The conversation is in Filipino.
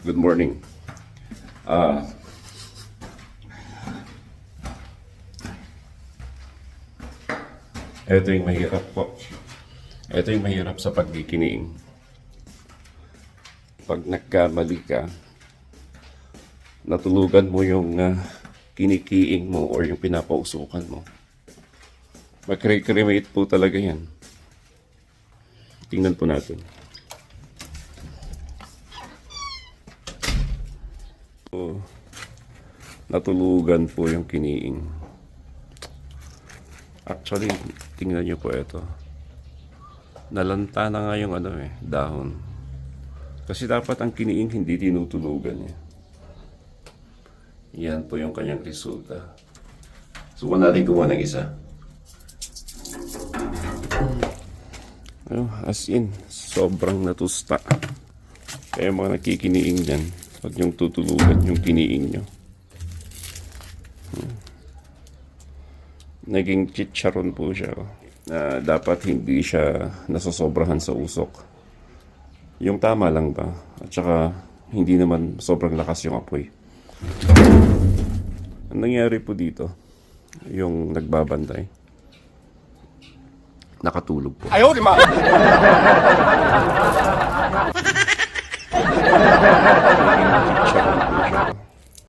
Good morning. Ito yung mahirap po. Ito yung mahirap sa pagkikiniing. Pag nagkamali ka, natulugan mo yung kinikiing mo or yung pinapausukan mo. Mag-recreate po talaga yan. Tingnan po natin. So, natulugan po yung kiniing. Actually, tingnan nyo po ito. Nalanta na nga yung dahon. Kasi dapat ang kiniing hindi tinutulugan eh. Yan po yung kanyang resulta. Subukan natin gumawa ng isa. As in, sobrang natusta. Kaya mga nakikiniing dyan, huwag niyong tutulugan yung kiniing nyo. Naging chicharon po siya. Dapat hindi siya nasosobrahan sa usok. Yung tama lang ba? At saka hindi naman sobrang lakas yung apoy. Ang nangyari po dito, yung nagbabantay, nakatulog po. Ayaw, di ma! Chicharon po siya.